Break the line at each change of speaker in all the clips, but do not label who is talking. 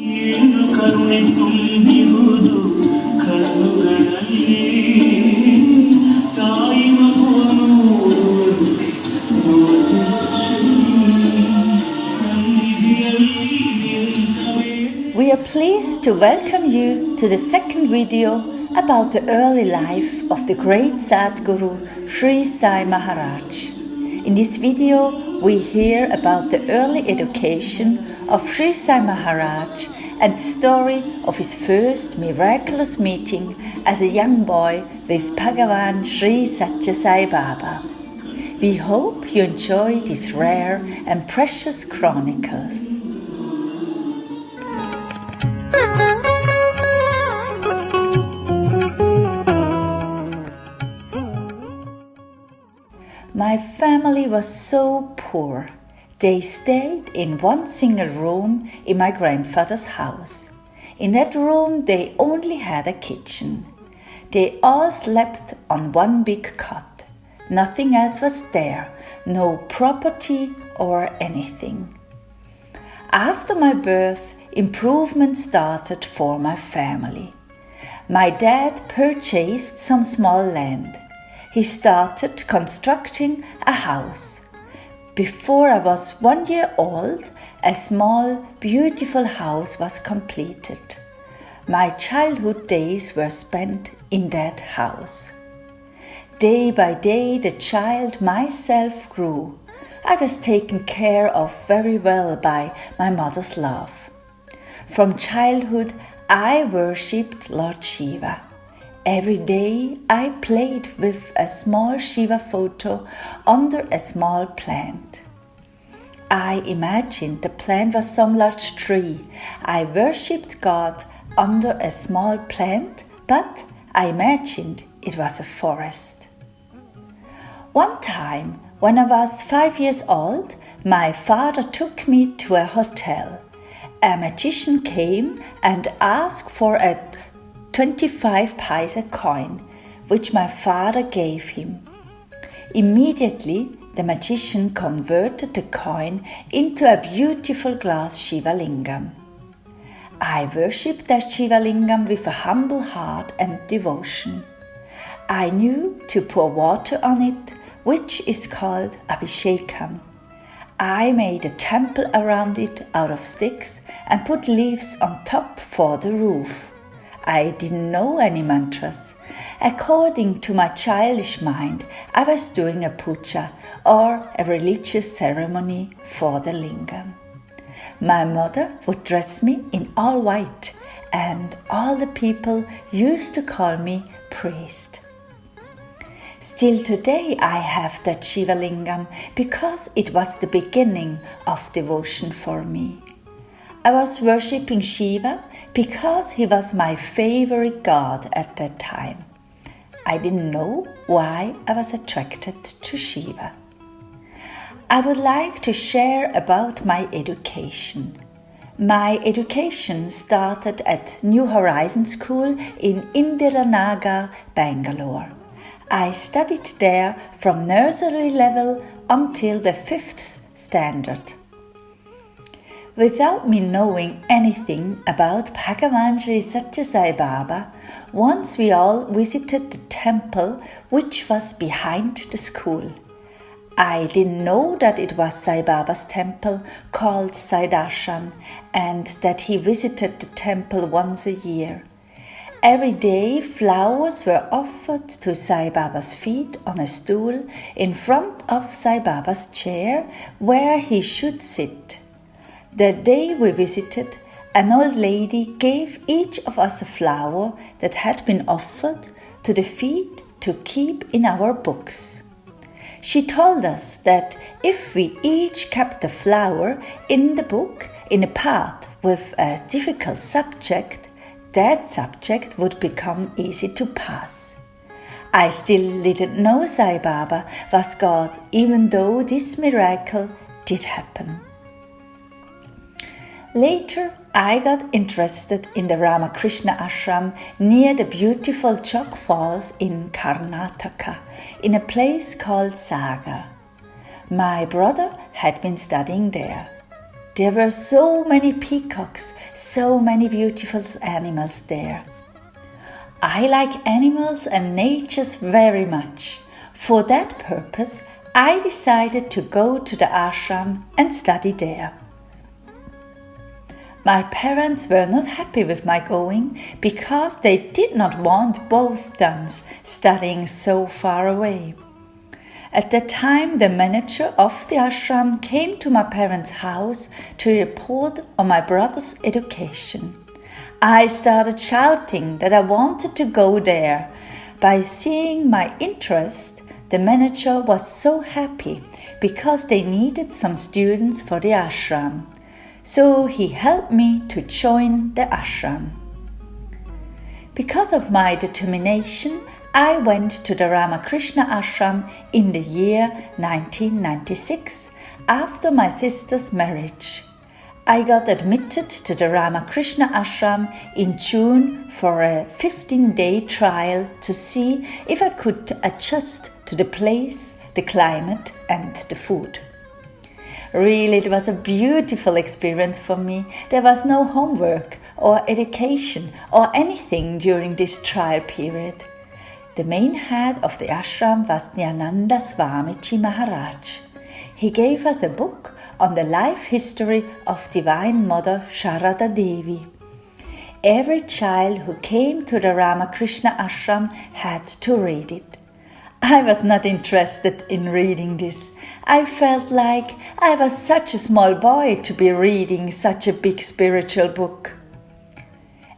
We are pleased to welcome you to the second video about the early life of the great sadguru Sri Sai Maharaj. In this video, we hear about the early education of Sri Sai Maharaj and the story of his first miraculous meeting as a young boy with Bhagavan Sri Sathya Sai Baba. We hope you enjoy these rare and precious chronicles. My family was so poor. They stayed in one single room in my grandfather's house. In that room they only had a kitchen. They all slept on one big cot. Nothing else was there, no property or anything. After my birth, improvement started for my family. My dad purchased some small land. He started constructing a house. Before I was 1 year old, a small, beautiful house was completed. My childhood days were spent in that house. Day by day, the child myself grew. I was taken care of very well by my mother's love. From childhood, I worshipped Lord Shiva. Every day I played with a small Shiva photo under a small plant. I imagined the plant was some large tree. I worshipped God under a small plant, but I imagined it was a forest. One time, when I was 5 years old, my father took me to a hotel. A magician came and asked for a 25 paisa coin, which my father gave him. Immediately, the magician converted the coin into a beautiful glass Shiva lingam. I worshipped that Shiva lingam with a humble heart and devotion. I knew to pour water on it, which is called abhishekam. I made a temple around it out of sticks and put leaves on top for the roof. I didn't know any mantras. According to my childish mind, I was doing a puja or a religious ceremony for the lingam. My mother would dress me in all white, and all the people used to call me priest. Still today I have that Shiva lingam because it was the beginning of devotion for me. I was worshipping Shiva because he was my favorite god at that time. I didn't know why I was attracted to Shiva. I would like to share about my education. My education started at New Horizon School in Indiranagar, Bangalore. I studied there from nursery level until the 5th standard. Without me knowing anything about Bhagavan Sri Sathya Sai Baba, once we all visited the temple which was behind the school. I didn't know that it was Sai Baba's temple called Sai Darshan and that he visited the temple once a year. Every day flowers were offered to Sai Baba's feet on a stool in front of Sai Baba's chair where he should sit. The day we visited, an old lady gave each of us a flower that had been offered to the feet to keep in our books. She told us that if we each kept a flower in the book in a path with a difficult subject, that subject would become easy to pass. I still didn't know Sai Baba was God, even though this miracle did happen. Later, I got interested in the Ramakrishna ashram near the beautiful Jog Falls in Karnataka, in a place called Sagar. My brother had been studying there. There were so many peacocks, so many beautiful animals there. I like animals and nature very much. For that purpose, I decided to go to the ashram and study there. My parents were not happy with my going because they did not want both sons studying so far away. At that time, the manager of the ashram came to my parents' house to report on my brother's education. I started shouting that I wanted to go there. By seeing my interest, the manager was so happy because they needed some students for the ashram. So he helped me to join the ashram. Because of my determination, I went to the Ramakrishna ashram in the year 1996 after my sister's marriage. I got admitted to the Ramakrishna ashram in June for a 15-day trial to see if I could adjust to the place, the climate and the food. Really, it was a beautiful experience for me. There was no homework or education or anything during this trial period. The main head of the ashram was Nyananda Swamiji Maharaj. He gave us a book on the life history of Divine Mother Sharada Devi. Every child who came to the Ramakrishna ashram had to read it. I was not interested in reading this. I felt like I was such a small boy to be reading such a big spiritual book.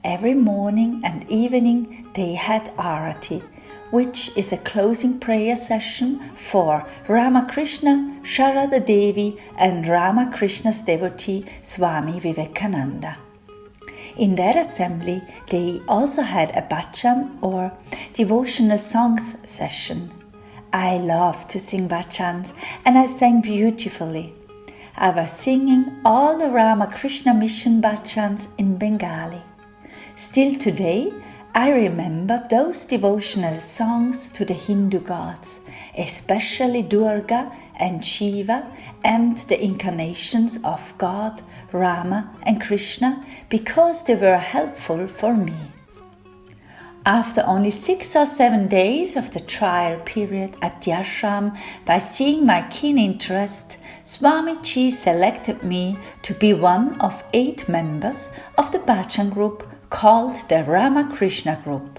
Every morning and evening they had Arati, which is a closing prayer session for Ramakrishna, Sharada Devi and Ramakrishna's devotee Swami Vivekananda. In that assembly, they also had a bhajan or devotional songs session. I loved to sing bhajans and I sang beautifully. I was singing all the Ramakrishna mission bhajans in Bengali. Still today, I remember those devotional songs to the Hindu gods, especially Durga and Shiva and the incarnations of God, Rama and Krishna, because they were helpful for me. After only 6 or 7 days of the trial period at the ashram, by seeing my keen interest, Swamiji selected me to be one of 8 members of the bhajan group called the Ramakrishna group.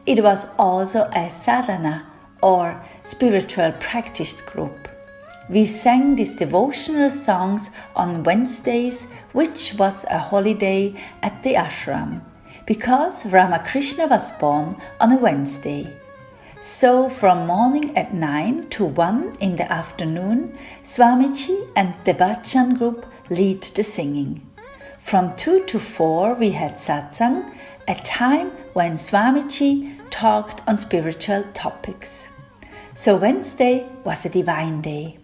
It was also a sadhana or spiritual practice group. We sang these devotional songs on Wednesdays, which was a holiday at the ashram, because Ramakrishna was born on a Wednesday. So from morning at 9 to 1 in the afternoon, Swamiji and the bhajan group lead the singing. From 2 to 4 we had satsang, a time when Swamiji talked on spiritual topics. So Wednesday was a divine day.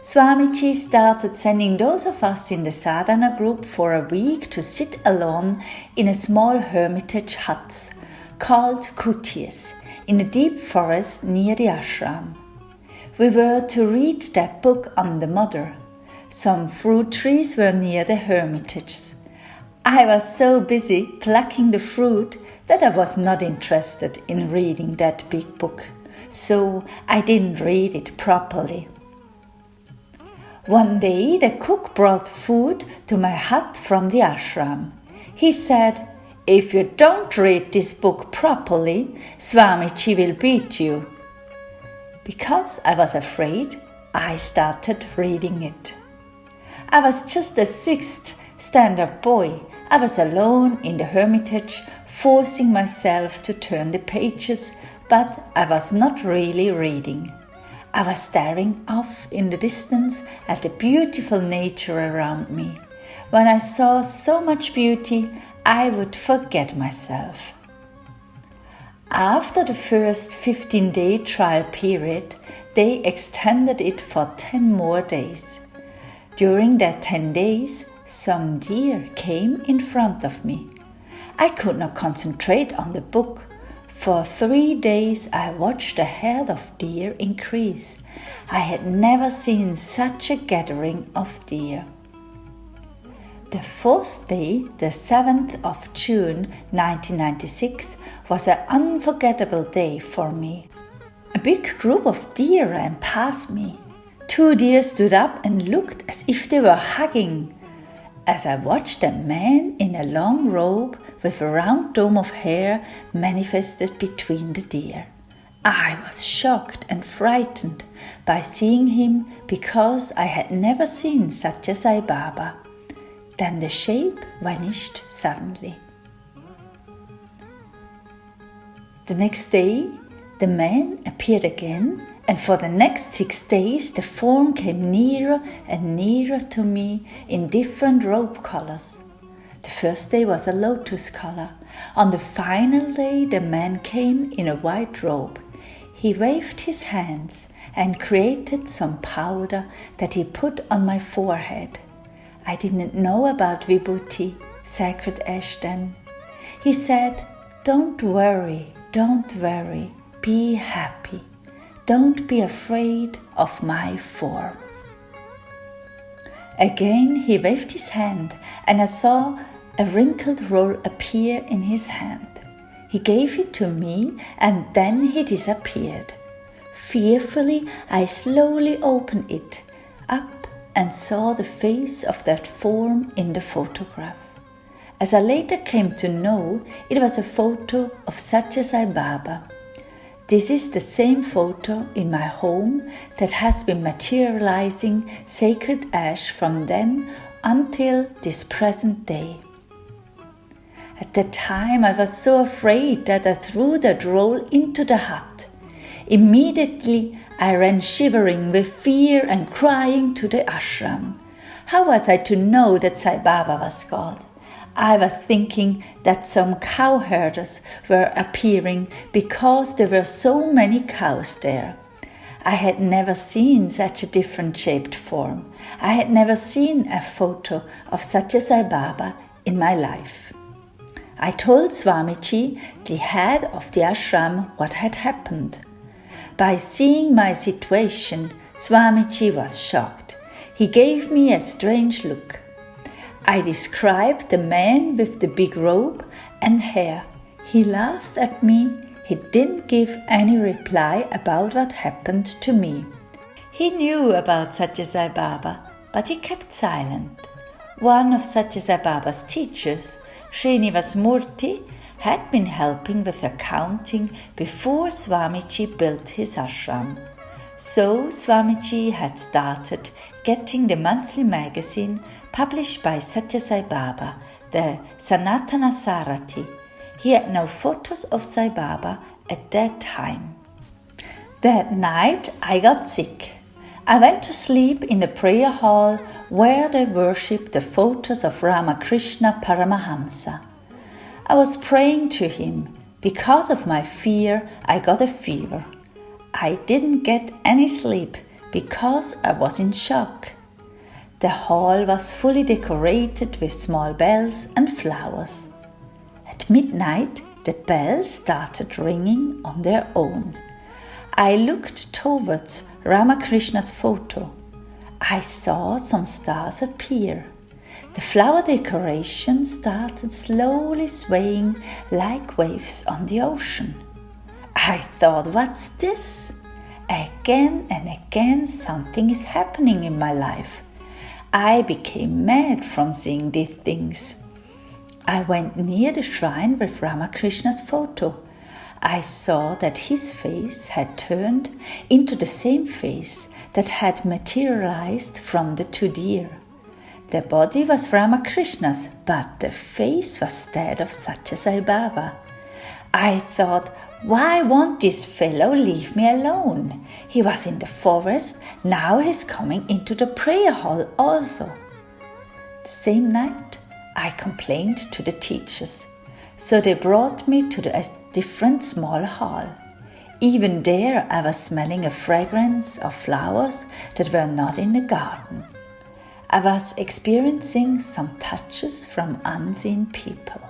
Swamiji started sending those of us in the sadhana group for a week to sit alone in a small hermitage huts called kutis in the deep forest near the ashram. We were to read that book on the mother. Some fruit trees were near the hermitages. I was so busy plucking the fruit that I was not interested in reading that big book, so I didn't read it properly. One day the cook brought food to my hut from the ashram. He said, "If you don't read this book properly, Swamiji will beat you." Because I was afraid, I started reading it. I was just a 6th standard boy. I was alone in the hermitage, forcing myself to turn the pages, but I was not really reading. I was staring off in the distance at the beautiful nature around me. When I saw so much beauty, I would forget myself. After the first 15-day trial period, they extended it for 10 more days. During that 10 days, some deer came in front of me. I could not concentrate on the book. For 3 days I watched the herd of deer increase. I had never seen such a gathering of deer. The fourth day, the 7th of June 1996, was an unforgettable day for me. A big group of deer ran past me. 2 deer stood up and looked as if they were hugging. As I watched a man in a long robe with a round dome of hair manifested between the deer. I was shocked and frightened by seeing him because I had never seen Sathya Sai Baba. Then the shape vanished suddenly. The next day, the man appeared again, and for the next 6 days the form came nearer and nearer to me in different robe colors. The first day was a lotus color. On the final day the man came in a white robe. He waved his hands and created some powder that he put on my forehead. I didn't know about Vibhuti, sacred ash then. He said, don't worry, be happy. Don't be afraid of my form. Again he waved his hand and I saw a wrinkled roll appear in his hand. He gave it to me and then he disappeared. Fearfully, I slowly opened it up and saw the face of that form in the photograph. As I later came to know, it was a photo of Sathya Sai Baba. This is the same photo in my home that has been materializing sacred ash from then until this present day. At that time I was so afraid that I threw that roll into the hut. Immediately I ran shivering with fear and crying to the ashram. How was I to know that Sai Baba was God? I was thinking that some cowherders were appearing because there were so many cows there. I had never seen such a different shaped form. I had never seen a photo of Sathya Sai Baba in my life. I told Swamiji, the head of the ashram, what had happened. By seeing my situation, Swamiji was shocked. He gave me a strange look. I described the man with the big robe and hair. He laughed at me. He didn't give any reply about what happened to me. He knew about Sathya Sai Baba, but he kept silent. One of Sathya Sai Baba's teachers, Srinivas Murthy, had been helping with accounting before Swamiji built his ashram. So Swamiji had started getting the monthly magazine published by Sathya Sai Baba, the Sanatana Sarathi. He had no photos of Sai Baba at that time. That night I got sick. I went to sleep in the prayer hall where they worshipped the photos of Ramakrishna Paramahamsa. I was praying to him. Because of my fear, I got a fever. I didn't get any sleep because I was in shock. The hall was fully decorated with small bells and flowers. At midnight, the bells started ringing on their own. I looked towards Ramakrishna's photo. I saw some stars appear. The flower decoration started slowly swaying like waves on the ocean. I thought, what's this? Again and again something is happening in my life. I became mad from seeing these things. I went near the shrine with Ramakrishna's photo. I saw that his face had turned into the same face that had materialized from the 2 deer. The body was Ramakrishna's, but the face was that of Sathya Sai Baba. I thought, why won't this fellow leave me alone? He was in the forest, now he's coming into the prayer hall also. The same night, I complained to the teachers, so they brought me to a different small hall. Even there I was smelling a fragrance of flowers that were not in the garden. I was experiencing some touches from unseen people.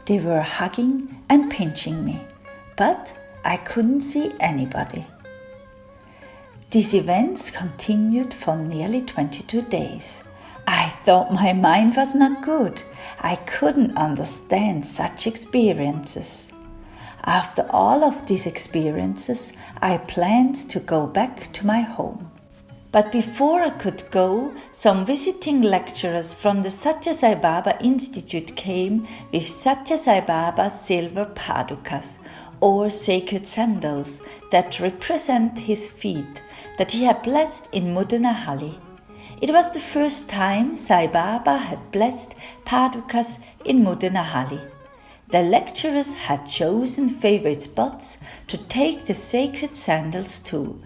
They were hugging and pinching me, but I couldn't see anybody. These events continued for nearly 22 days. I thought my mind was not good. I couldn't understand such experiences. After all of these experiences, I planned to go back to my home. But before I could go, some visiting lecturers from the Sathya Sai Baba Institute came with Sathya Sai Baba's silver padukas, or sacred sandals that represent his feet that he had blessed in Mudanahali. It was the first time Sai Baba had blessed padukas in Mudanahali. The lecturers had chosen favorite spots to take the sacred sandals to,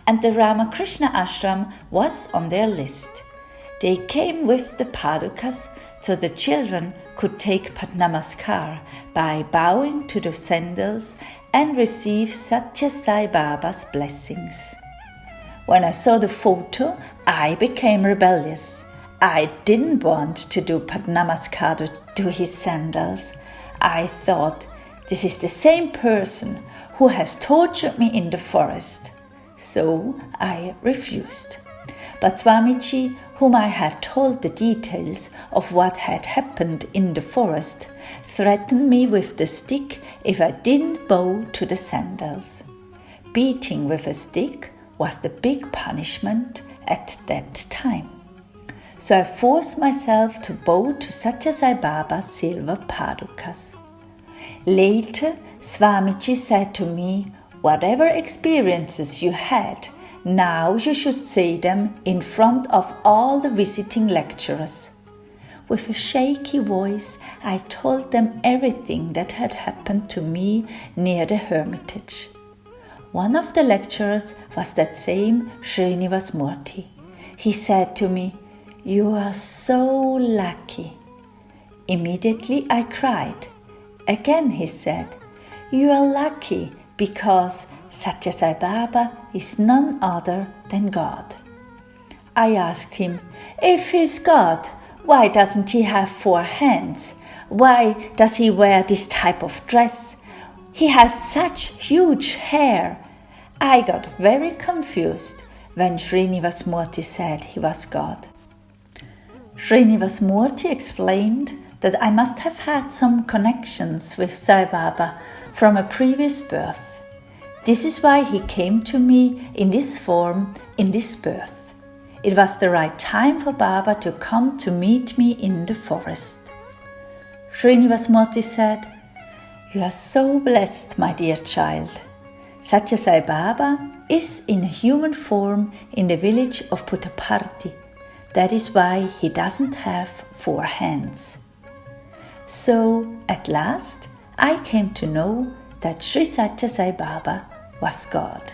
and the Ramakrishna ashram was on their list. They came with the padukas so the children could take Padnamaskar by bowing to the sandals and receive Sathya Sai Baba's blessings. When I saw the photo, I became rebellious. I didn't want to do Padnamaskar to his sandals. I thought, this is the same person who has tortured me in the forest. So I refused. But Swamiji, whom I had told the details of what had happened in the forest, threatened me with the stick if I didn't bow to the sandals. Beating with a stick was the big punishment at that time. So I forced myself to bow to Sathya Sai Baba's silver padukas. Later, Swamiji said to me, whatever experiences you had, now you should say them in front of all the visiting lecturers. With a shaky voice, I told them everything that had happened to me near the hermitage. One of the lecturers was that same Srinivas Murthy. He said to me, "You are so lucky." Immediately I cried. Again he said, "You are lucky because Sathya Sai Baba is none other than God." I asked him, if he's God, why doesn't he have 4 hands? Why does he wear this type of dress? He has such huge hair. I got very confused when Srinivas Murthy said he was God. Srinivas Murthy explained that I must have had some connections with Sai Baba from a previous birth. This is why he came to me in this form, in this birth. It was the right time for Baba to come to meet me in the forest. Srinivas Murthy said, "You are so blessed, my dear child. Sathya Sai Baba is in a human form in the village of Puttaparthi. That is why he doesn't have 4 hands." So, at last, I came to know that Sri Sathya Sai Baba was God.